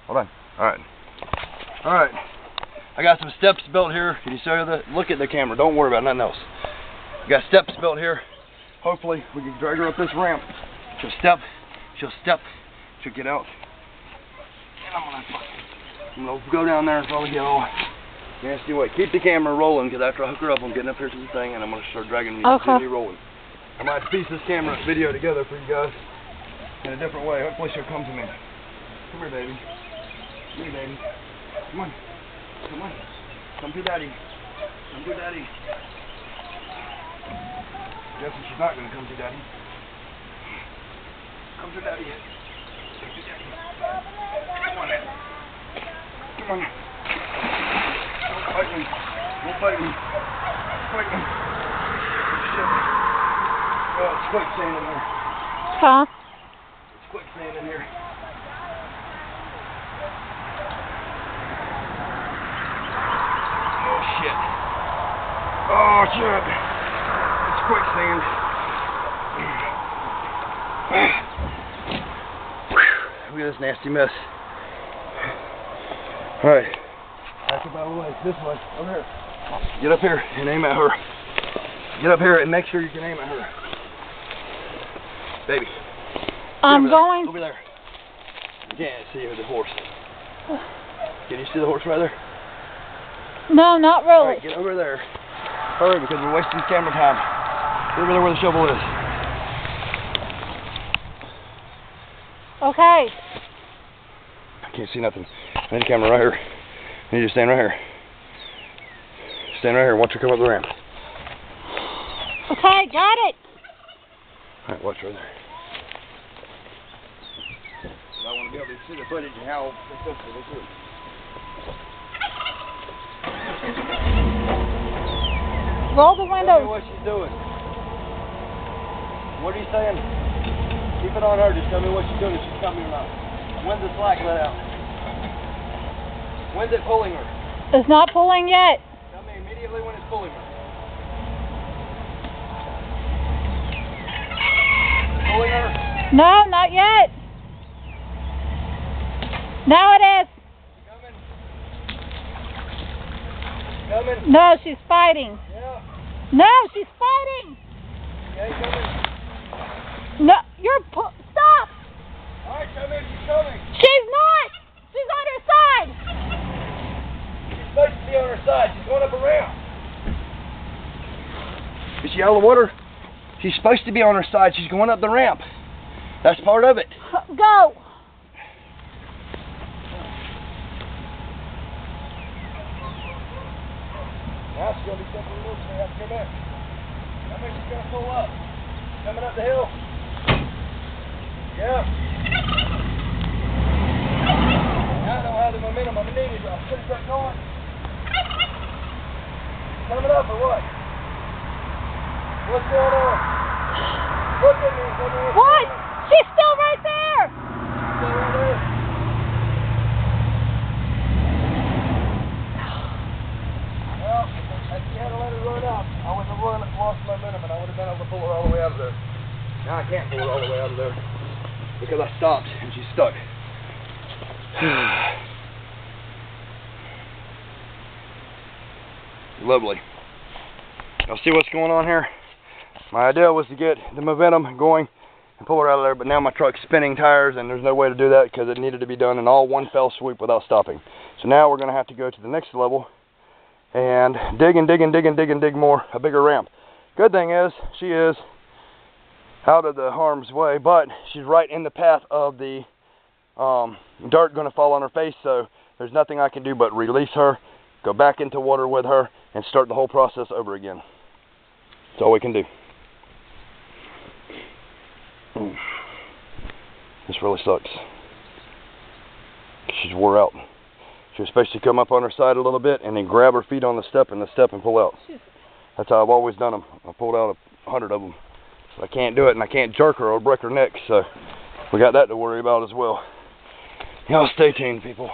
Hold on. Alright. Alright. I got some steps built here. Can you show you that? Look at the camera. Don't worry about nothing else. I got steps built here. Hopefully we can drag her up this ramp. She'll step. She'll get out. And I'm gonna go down there and probably get all nasty way. Keep the camera rolling, because after I hook her up, I'm getting up here to the thing and I'm gonna start dragging you. Okay. Rolling. I might have to piece this camera video together for you guys in a different way. Hopefully she'll come to me. Come here, baby. Come here, baby. Come on. Come on. Come to daddy. Come to daddy. Guessing she's not gonna come to daddy. Come to daddy. Come to daddy. Come on. Come on. Don't fight me. Don't fight me. Fight me. Shit. Oh, it's quicksand in here. Huh? It's quicksand in here. Oh shit. Oh shit. It's quicksand. Look at this nasty mess. Alright. Back up out of the way. This way. Over here. Get up here and aim at her. Get up here and make sure you can aim at her. Baby. I'm going. Over there. You can't see the horse. Can you see the horse right there? No, not really. Alright, get over there. Hurry, because we're wasting camera time. Get over there where the shovel is. Okay. I can't see nothing. I need a camera right here. I need you to stand right here. Stand right here. Watch her come up the ramp. Okay, got it. Alright, watch right there. I want to be able to see the footage and how successful this is. Roll the Tell me window. what she's doing. What are you saying? Keep it on her. Just tell me what she's doing, if she's coming or not. When's the slack let out? When's it pulling her? It's not pulling yet. Tell me immediately when it's pulling her. Pulling her? No, not yet. Now it is. Coming? Coming? No, she's fighting. Yeah. No, she's fighting. Yeah, coming. No, stop. Alright, come in, she's coming. She's not. She's on her side. She's supposed to be on her side. She's going up a ramp. Is she out of the water? She's supposed to be on her side. She's going up the ramp. That's part of it. Go. Now she's going to be stepping loose. They have to come back. I think she's going to pull up. Coming up the hill. Yeah. Now I don't have the momentum on the knee. I'll put it back on. Coming up or what? What's going on? Look at me. Tell me what's What? going on. She's still right there. Still right there. Well, if you had to let her run up, I would have lost momentum and I would have been able to pull her all the way out of there. Now I can't pull her all the way out of there because I stopped and she's stuck. Lovely. Y'all see what's going on here? My idea was to get the momentum going and pull her out of there, but now my truck's spinning tires and there's no way to do that because it needed to be done in all one fell swoop without stopping. So now we're going to have to go to the next level and dig and dig and dig and dig and dig more, a bigger ramp. Good thing is, she is out of the harm's way, but she's right in the path of the dirt going to fall on her face, so there's nothing I can do but release her, go back into water with her, and start the whole process over again. That's all we can do. This really sucks. She's wore out. She was supposed to come up on her side a little bit and then grab her feet on the step and pull out. That's how I've always done them. I pulled out 100 of them. But I can't do it, and I can't jerk her or break her neck, so we got that to worry about as well. Y'all stay tuned, people.